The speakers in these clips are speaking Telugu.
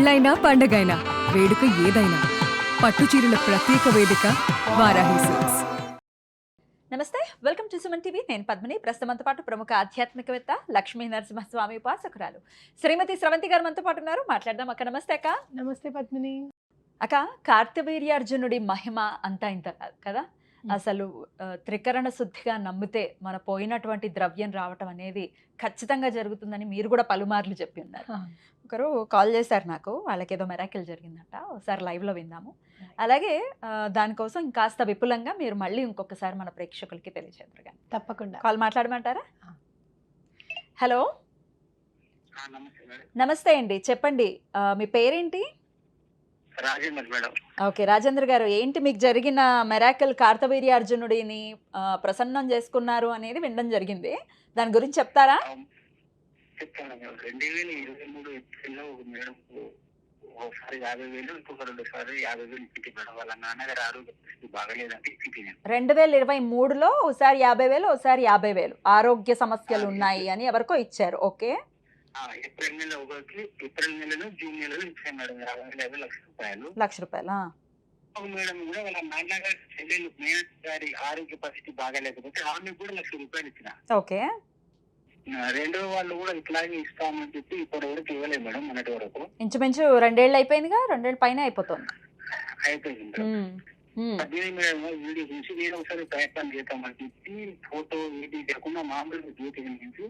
పెళ్ళైనా పండగైనా వేడుక ఏదైనా పట్టు చీరల ప్రత్యేక వేదిక వారాహి సిల్క్స్. నమస్తే, వెల్కమ్ టు సుమన్ టీవీ. నేను పద్మిని. ప్రస్తుతంతో పాటు ప్రముఖ ఆధ్యాత్మికవేత్త లక్ష్మీ నరసింహస్వామి ఉపాసకురాలు శ్రీమతి స్రవంతి గారు మనతో పాటు ఉన్నారు. మాట్లాడదాం అక్క. నమస్తే అక్క. నమస్తే పద్మిని. అక్క, కార్తవీర్యార్జునుడి మహిమ అంతా ఇంత కాదు కదా. అసలు త్రికరణ శుద్ధిగా నమ్మితే మన పోయినటువంటి ద్రవ్యం రావటం అనేది ఖచ్చితంగా జరుగుతుందని మీరు కూడా పలుమార్లు చెప్పి ఉన్నారు. ఒకరు కాల్ చేశారు నాకు, వాళ్ళకి ఏదో మెరాకిల్ జరిగిందంట. ఒకసారి లైవ్లో విందాము. అలాగే దానికోసం ఇంకాస్త విపులంగా మీరు మళ్ళీ ఇంకొకసారి మన ప్రేక్షకులకి తెలియజేద్దరు కానీ. తప్పకుండా. కాల్ మాట్లాడమంటారా? హలో, నమస్తే అండి, చెప్పండి మీ పేరేంటి? రాజేంద్ర మేడం. ఓకే రాజేంద్ర గారు, ఏంటి మీకు జరిగిన మెరాకిల్? కార్తవీర్యార్జునుడిని ప్రసన్నం చేసుకున్నారు అనేది వినడం జరిగింది, దాని గురించి చెప్తారా? చెప్తాను. 2023 ఏప్రిల్లో మేడం ఒకసారి 50,000, ఇంకొక 2 సార్లు 50,000 ఇచ్చింది మేడం. వాళ్ళ నాన్నగారు ఆరోగ్య పరిస్థితి బాగలేదంటే ఇచ్చింది. 2023లో ఒకసారి 50,000, ఒకసారి 50,000 ఆరోగ్య సమస్యలు ఉన్నాయి అని ఎవరికో ఇచ్చారు. ఓకే. ఏప్రిల్ నెల ఒకటి, ఏప్రిల్ నెలలో జూన్ నెలలో ఇచ్చాను మేడం 50,000 లక్ష రూపాయలు. లక్ష రూపాయలు మేడం కూడా వాళ్ళ నాన్నగారి చెల్లెలు గారి ఆరోగ్య పరిస్థితి బాగాలేకపోతే ఆమె కూడా 1,00,000 రూపాయలు ఇచ్చిన. ఓకే. రెండో వాళ్ళు కూడా ఇట్లాగే ఇస్తామని చెప్పి ఇప్పటి వరకు ఇవ్వలేదు మేడం. మొన్నటి వరకు ఇంచుమించు 2 ఏళ్ళు అయిపోయిందిగా, 2 ఏళ్ళ పైన అయిపోతుంది. అయిపోయింది మేడం. వీడియో చూసి నేను ఒకసారి ప్రయత్నం చేద్దామని చెప్పి ఫోటో ఏది లేకుండా మామూలుగా జ్యోతి నుంచి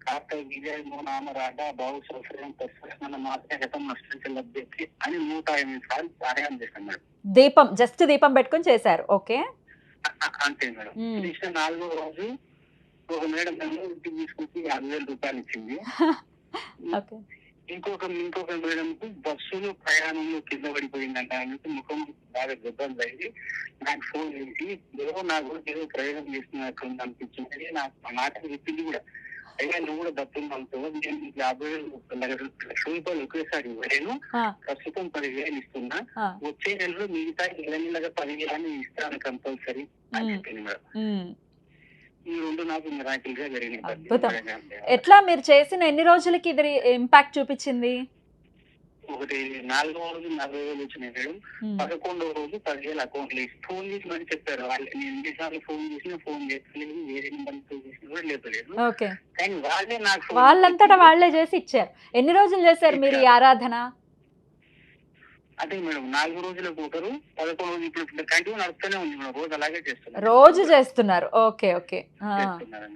కార్తవీర్య నామరాట బాబు సంవత్సరం పరిశ్రమ మాత్రమే గతం నష్టించలభ్యతి అని 108 సార్లు పారాయణం చేశాను మేడం. దీపం, జస్ట్ దీపం పెట్టుకుని చేశారు. ఓకే. అంతే మేడం. చేసిన 4వ రోజు ఒక మేడం ఇంటికి తీసుకొచ్చి 50,000 రూపాయలు ఇచ్చింది. ఇంకొక మేడం బస్సులో ప్రయాణంలో కింద పడిపోయిందంట. ఆయనకి ముఖం బాగా దెబ్బలు అయింది. నాకు ఫోన్ చేసి నా కూడా ఏదో ప్రయోగం చేస్తున్నట్టు అనిపించింది. నాకు నాటకం చెప్పింది కూడా, అయ్యా నువ్వు కూడా దత్తుందంతో నేను 50,000 లక్ష రూపాయలు ఒకేసారి ఇవ్వలేను, ప్రస్తుతం 10,000 ఇస్తున్నా, వచ్చే నెలలో మిగతా నెలగా 10,000 ఇస్తాను కంపల్సరీ అని చెప్పింది మేడం. ఈ రెండు నాకు మిరాకిల్ గా జరిగినాయి. ఎట్లా మీరు చేసిన ఎన్ని రోజులకి ఇది ఇంపాక్ట్ చూపించింది? ఒకటి 4వ రోజు 40,000 వచ్చినాయి మేడం. 11వ రోజు 10,000 అకౌంట్ లో ఫోన్ చేసి మరి చెప్పారు. వాళ్ళు నేను ఎన్నిసార్లు ఫోన్ చేసినా ఫోన్ చేస్తలేదు, వేరే నెంబర్ చేసినా కూడా లేపలేదు. కానీ వాళ్ళే నాకు వాళ్ళంతటా వాళ్ళే చేసి ఇచ్చారు. ఎన్ని రోజులు చేశారు మీరు ఈ ఆరాధన? అదే మేడం 4 రోజులకు ఒకరు, 11 రోజు ఇప్పుడు కంటిన్యూ నడుస్తూనే ఉంది మేడం. రోజు అలాగే చేస్తున్నారు. రోజు చేస్తున్నారు. Okay okay.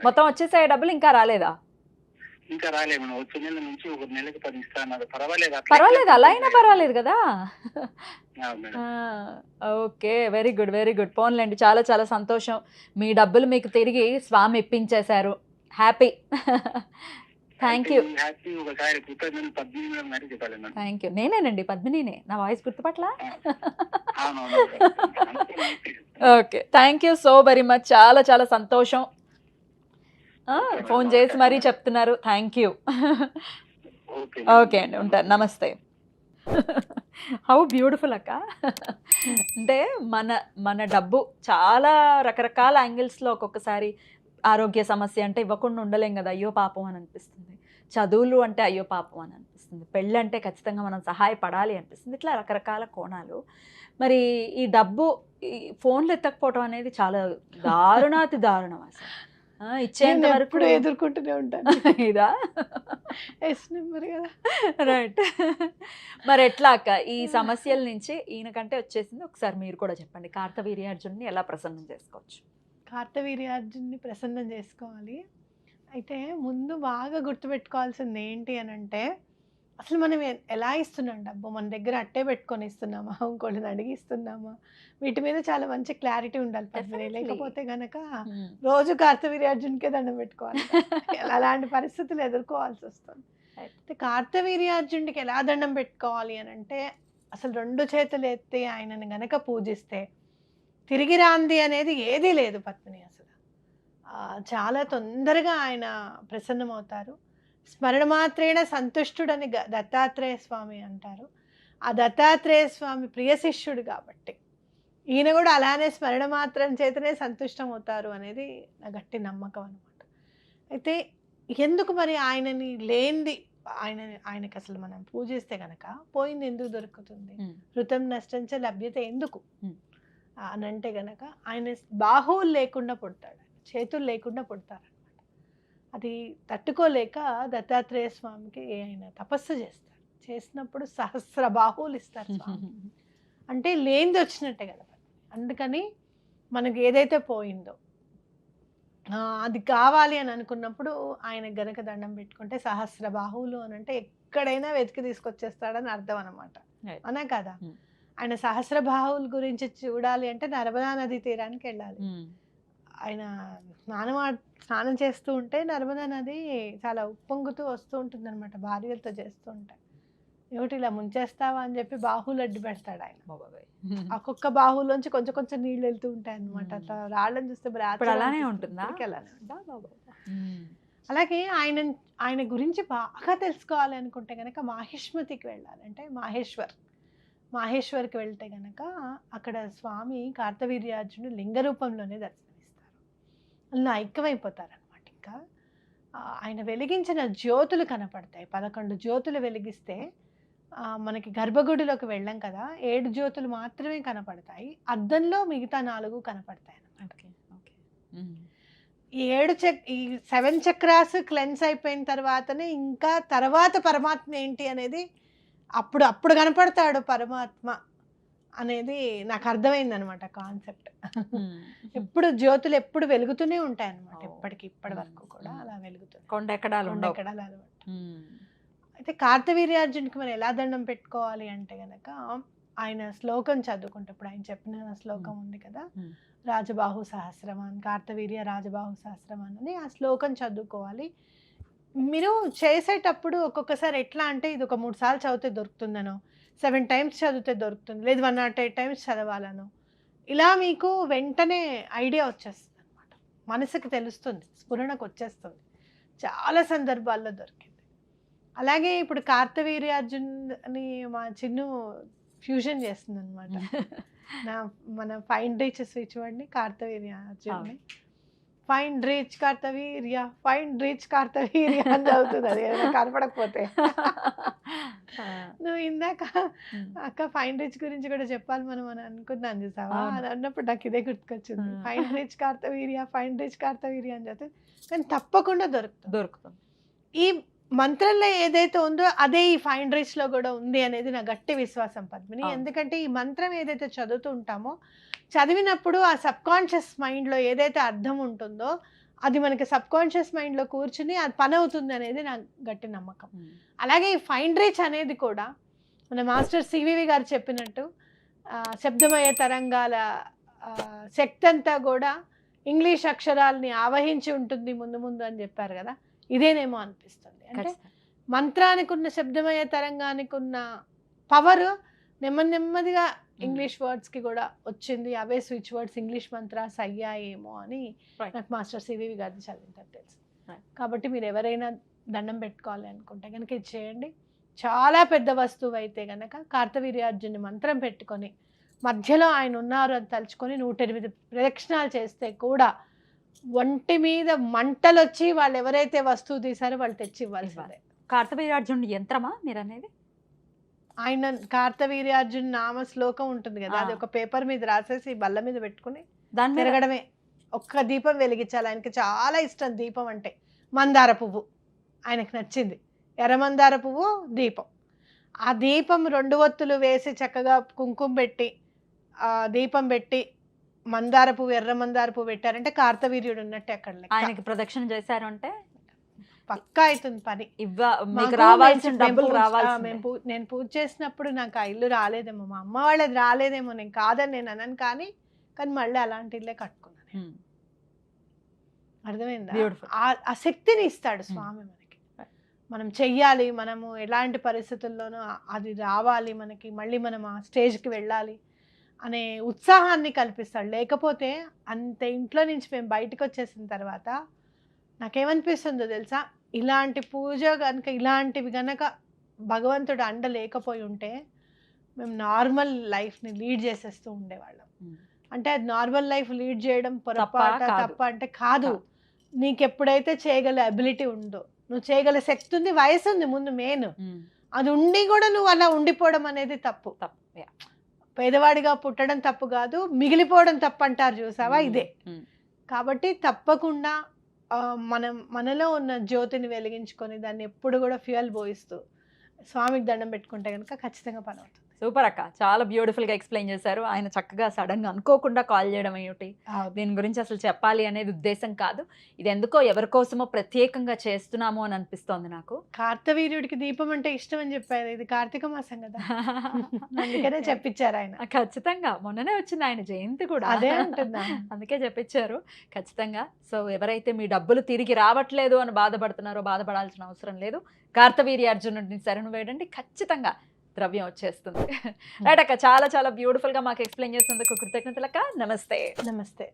మొత్తం వచ్చేసాయి డబ్బులు? ఇంకా రాలేదా? ఇంకా రాలేదు మేడం. వచ్చే నెల నుంచి ఒక నెలకి 10 ఇస్తాను. పర్వాలేదు, అలా అయినా పర్వాలేదు కదా. Okay, very good very good. పోన్లేండి, చాలా చాలా సంతోషం. మీ డబ్బులు మీకు తిరిగి స్వామి ఇప్పించేశారు. Happy. Thank you. Thank you. నేనేనండి పద్మినినే. నా వాయిస్ గుర్తుపట్ల? Okay, thank you so very much. చాలా చాలా సంతోషం. ఫోన్ చేసి మరీ చెప్తున్నారు. Thank you. ఓకే అండి, ఉంటాను. నమస్తే. హౌ బ్యూటిఫుల్ అక్క. అంటే మన డబ్బు చాలా రకరకాల యాంగిల్స్లో ఒక్కొక్కసారి ఆరోగ్య సమస్య అంటే ఇవ్వకుండా ఉండలేం కదా, అయ్యో పాపం అని అనిపిస్తుంది. చదువులు అంటే అయ్యో పాపం అని అనిపిస్తుంది. పెళ్ళి అంటే ఖచ్చితంగా మనం సహాయపడాలి అనిపిస్తుంది. ఇట్లా రకరకాల కోణాలు. మరి ఈ డబ్బు ఈ ఫోన్లు ఎత్తకపోవడం అనేది చాలా దారుణాతి దారుణం. అసలు ఇచ్చేంత వరకు ఎదుర్కొంటూనే ఉంటాను. ఇదా రైట్. మరి ఎట్లా అక్క ఈ సమస్యల నుంచి ఈయనకంటే వచ్చేసింది? ఒకసారి మీరు కూడా చెప్పండి, కార్తవీర్యార్జున్ని ఎలా ప్రసన్నం చేసుకోవచ్చు? కార్తవీర్యార్జున్ని ప్రసన్నం చేసుకోవాలి అయితే ముందు బాగా గుర్తుపెట్టుకోవాల్సింది ఏంటి అని అంటే, అసలు మనం ఎలా ఇస్తున్నాం డబ్బు? మన దగ్గర అట్టే పెట్టుకొని ఇస్తున్నామా, ఇంకోటిని అడిగి ఇస్తున్నామా? వీటి మీద చాలా మంచి క్లారిటీ ఉండాలి పద్మిని. లేకపోతే గనక రోజు కార్తవీర్యార్జునికే దండం పెట్టుకోవాలి. అలాంటి పరిస్థితులు ఎదుర్కోవాల్సి వస్తుంది. అయితే కార్తవీర్యార్జునికి ఎలా దండం పెట్టుకోవాలి అని అంటే, అసలు 2 చేతులు ఎత్తి ఆయనని గనక పూజిస్తే తిరిగి రాంది అనేది ఏదీ లేదు పద్మిని. అసలు చాలా తొందరగా ఆయన ప్రసన్నమవుతారు. స్మరణ మాత్రేణ సంతుష్టుడని దత్తాత్రేయ స్వామి అంటారు. ఆ దత్తాత్రేయ స్వామి ప్రియ శిష్యుడు కాబట్టి ఈయన కూడా అలానే స్మరణ మాత్రం చేతనే సంతుష్టమవుతారు అనేది నా గట్టి నమ్మకం అనమాట. అయితే ఎందుకు మరి ఆయనని లేనిది ఆయనకి అసలు మనం పూజిస్తే గనక పోయింది ఎందుకు దొరుకుతుంది, ఉమ్. ఋతం నష్టంచ లభ్యత ఎందుకు ఉమ్. అని అంటే గనక ఆయన బాహువులు లేకుండా పుడతాడు, చేతులు లేకుండా పుడతారు అనమాట. అది తట్టుకోలేక దత్తాత్రేయ స్వామికి ఆయన తపస్సు చేస్తాడు. చేసినప్పుడు సహస్ర బాహువులు ఇస్తారు స్వామి. అంటే లేనిది వచ్చినట్టే కదా. అందుకని మనకి ఏదైతే పోయిందో అది కావాలి అని అనుకున్నప్పుడు ఆయన గనక దండం పెట్టుకుంటే సహస్ర బాహువులు అని అంటే ఎక్కడైనా వెతికి తీసుకొచ్చేస్తాడని అర్థం అనమాట. Right. అనా కదా. Hmm. ఆయన సహస్ర బాహువుల గురించి చూడాలి అంటే నర్మదా నది తీరానికి వెళ్ళాలి. ఉమ్. ఆయన స్నానం చేస్తూ ఉంటే నర్మదా నది చాలా ఉప్పొంగుతూ వస్తూ ఉంటుంది అనమాట, భార్యలతో చేస్తూ ఉంటాయి. ఏమిటి ఇలా ముంచేస్తావా అని చెప్పి బాహువులు అడ్డు పెడతాడు ఆయన. బాబోయ్. ఒక్కొక్క బాహువులోంచి కొంచెం కొంచెం నీళ్ళు వెళ్తూ ఉంటాయి అనమాట. అట్లా రాళ్ళని చూస్తే ఇప్పుడు అలానే ఉంటుందా? అలానే ఉంటా బాబు. ఉమ్. అలాగే ఆయన గురించి బాగా తెలుసుకోవాలి అనుకుంటే కనుక మాహిష్మతికి వెళ్ళాలి. అంటే మాహేశ్వర్కి వెళ్తే గనక అక్కడ స్వామి కార్తవీర్యార్జునుడు లింగ రూపంలోనే దర్శనమిస్తారు. అలా ఐక్యమైపోతారనమాట. ఇంకా ఆయన వెలిగించిన జ్యోతులు కనపడతాయి. 11 జ్యోతులు వెలిగిస్తే మనకి గర్భగుడిలోకి వెళ్ళాం కదా, 7 జ్యోతులు మాత్రమే కనపడతాయి. అద్దంలో మిగతా 4 కనపడతాయి అన్నమాట. ఈ 7 చక్రాస్ క్లెన్స్ అయిపోయిన తర్వాతనే ఇంకా తర్వాత పరమాత్మ ఏంటి అనేది అప్పుడు కనపడతాడు పరమాత్మ అనేది నాకు అర్థమైంది అనమాట కాన్సెప్ట్. ఎప్పుడు జ్యోతులు ఎప్పుడు వెలుగుతూనే ఉంటాయి అనమాట, ఇప్పటి వరకు కూడా అలా వెలుగుతుంది. కొండెక్కడాలు అనమాట. అయితే కార్తవీర్యార్జునికి మనం ఎలా దండం పెట్టుకోవాలి అంటే గనక ఆయన శ్లోకం చదువుకుంటే, ఇప్పుడు ఆయన చెప్పిన శ్లోకం ఉంది కదా, రాజబాహు సహస్రమాన్, కార్తవీర్య రాజబాహు సహస్రమాన్ అని ఆ శ్లోకం చదువుకోవాలి. మీరు చేసేటప్పుడు ఒక్కొక్కసారి ఎట్లా అంటే ఇది ఒక 3 సార్లు చదివితే దొరుకుతుందనో, 7 టైమ్స్ చదివితే దొరుకుతుంది, లేదు 108 టైమ్స్ చదవాలనో, ఇలా మీకు వెంటనే ఐడియా వచ్చేస్తుంది అనమాట. మనసుకి తెలుస్తుంది, స్ఫురణకు వచ్చేస్తుంది. చాలా సందర్భాల్లో దొరికింది. అలాగే ఇప్పుడు కార్తవీర్యార్జున్ని మా చిన్ను ఫ్యూజన్ చేస్తుంది అనమాట. మన ఫైండ్ రీచ్ స్విచ్ వాడిని కార్తవీర్యార్జున్ని ఫైండ్ రీచ్ కార్తవీర్య అని చదువుతుంది. అది ఏదైనా కనపడకపోతే నువ్వు ఇందాక అక్క ఫైండ్ రీచ్ గురించి కూడా చెప్పాలి మనం అని అనుకున్నాను చూసావా, అది అన్నప్పుడు నాకు ఇదే గుర్తుకొచ్చింది. ఫైండ్ రీచ్ కార్తవీర్య అని చదువుతుంది, కానీ తప్పకుండా దొరుకుతుంది. ఈ మంత్రంలో ఏదైతే ఉందో అదే ఈ ఫైండ్ రీచ్ లో కూడా ఉంది అనేది నా గట్టి విశ్వాసం పద్మిని. ఎందుకంటే ఈ మంత్రం ఏదైతే చదువుతూ ఉంటామో, చదివినప్పుడు ఆ సబ్ కాన్షియస్ మైండ్లో ఏదైతే అర్థం ఉంటుందో అది మనకి సబ్ కాన్షియస్ మైండ్లో కూర్చుని అది పని అవుతుంది అనేది నా గట్టి నమ్మకం. అలాగే ఈ ఫైండ్ రీచ్ అనేది కూడా మన మాస్టర్ సివివి గారు చెప్పినట్టు శబ్దమయ తరంగాల శక్తి అంతా కూడా ఇంగ్లీష్ అక్షరాలని ఆవహించి ఉంటుంది ముందు అని చెప్పారు కదా, ఇదేనేమో అనిపిస్తుంది. అంటే మంత్రానికి ఉన్న శబ్దమయ తరంగానికి ఉన్న పవర్ నెమ్మదిగా ఇంగ్లీష్ వర్డ్స్ కి కూడా వచ్చింది. అవే స్విచ్ వర్డ్స్ ఇంగ్లీష్ మంత్రాస్ అయ్యాయేమో అని నాకు మాస్టర్ సివివి గారిని చదివిందని తెలుసు. కాబట్టి మీరు ఎవరైనా దండం పెట్టుకోవాలి అనుకుంటే కనుక ఇది చేయండి. చాలా పెద్ద వస్తువు అయితే కనుక కార్తవీర్యార్జుని మంత్రం పెట్టుకొని మధ్యలో ఆయన ఉన్నారు అని తలుచుకొని 108 ప్రదక్షిణాలు చేస్తే కూడా ఒంటి మీద మంటలు వచ్చి వాళ్ళు ఎవరైతే వస్తువు తీసారో వాళ్ళు తెచ్చి ఇవ్వాల్సిందే. కార్తవీర్యార్జునుడు యంత్రమా మీరు అనేది? ఆయన కార్తవీర్యార్జున్ నామ శ్లోకం ఉంటుంది కదా, అది ఒక పేపర్ మీద రాసేసి బల్ల మీద పెట్టుకుని దాన్ని తిరగడమే. ఒక్క దీపం వెలిగించాలి. ఆయనకి చాలా ఇష్టం దీపం అంటే. మందార పువ్వు ఆయనకు నచ్చింది, ఎర్రమందార పువ్వు దీపం. ఆ దీపం 2 ఒత్తులు వేసి చక్కగా కుంకుమ పెట్టి దీపం పెట్టి మందార పువ్వు ఎర్ర మందార పువ్వు పెట్టారంటే కార్తవీర్యుడు ఉన్నట్టే అక్కడ. ఆయనకి ప్రదక్షిణ చేశారు అంటే పక్కా అవుతుంది పని. నేను పూజ చేసినప్పుడు నాకు ఆ ఇల్లు రాలేదేమో, మా అమ్మ వాళ్ళది రాలేదేమో, నేను కాదని నేను అనను, కానీ మళ్ళీ అలాంటి ఇల్లే కట్టుకున్నాను. అర్థమైందా? ఆ శక్తిని ఇస్తాడు స్వామి మనకి. మనం చెయ్యాలి, మనము ఎలాంటి పరిస్థితుల్లోనూ అది రావాలి మనకి, మళ్ళీ మనం ఆ స్టేజ్కి వెళ్ళాలి అనే ఉత్సాహాన్ని కల్పిస్తాడు. లేకపోతే అంత ఇంట్లో నుంచి మేము బయటకు వచ్చేసిన తర్వాత నాకేమనిపిస్తుందో తెలుసా, ఇలాంటి పూజ కనుక ఇలాంటివి కనుక భగవంతుడు అండ లేకపోయి ఉంటే మేము నార్మల్ లైఫ్ని లీడ్ చేసేస్తూ ఉండేవాళ్ళం. అంటే అది నార్మల్ లైఫ్ లీడ్ చేయడం పొరపాటు తప్ప అంటే కాదు. నీకు ఎప్పుడైతే చేయగల అబిలిటీ ఉందో, నువ్వు చేయగల శక్తి ఉంది, వయసు ఉంది ముందు మెయిన్. అది ఉండి కూడా నువ్వు అలా ఉండిపోవడం అనేది తప్పు. తప్పు. Yeah. పేదవాడిగా పుట్టడం తప్పు కాదు, మిగిలిపోవడం తప్పు అంటారు చూసావా, ఇదే. కాబట్టి తప్పకుండా మనలో ఉన్న జ్యోతిని వెలిగించుకొని దాన్ని ఎప్పుడు కూడా ఫ్యూయల్ పోయిస్తూ స్వామికి దండం పెట్టుకుంటే కనుక ఖచ్చితంగా పని అవుతుంది. సూపర్ అక్క, చాలా బ్యూటిఫుల్ గా ఎక్స్ప్లెయిన్ చేశారు. ఆయన చక్కగా సడన్ గా అనుకోకుండా కాల్ చేయడం ఏమిటి, దీని గురించి అసలు చెప్పాలి అనేది ఉద్దేశం కాదు, ఇది ఎందుకో ఎవరికోసమో ప్రత్యేకంగా చేస్తున్నాము అని అనిపిస్తోంది నాకు. కార్తవీర్యుడికి దీపం అంటే ఇష్టం అని చెప్పారు, ఇది కార్తీక మాసం కదా, అందుకనే చెప్పించారు ఆయన. ఖచ్చితంగా మొన్ననే వచ్చింది ఆయన జయంతి కూడా, అదే అంటున్నా, అందుకే చెప్పించారు ఖచ్చితంగా. సో ఎవరైతే మీ డబ్బులు తిరిగి రావట్లేదు అని బాధపడుతున్నారో బాధపడాల్సిన అవసరం లేదు, కార్తవీర్య అర్జునుడిని శరణు వేయండి, ఖచ్చితంగా ద్రవ్యం వచ్చేస్తుంది. రైట్ అక్క, చాలా చాలా బ్యూటిఫుల్ గా మాకు ఎక్స్ప్లెయిన్ చేసినందుకు కృతజ్ఞతలు అక్క. నమస్తే. నమస్తే.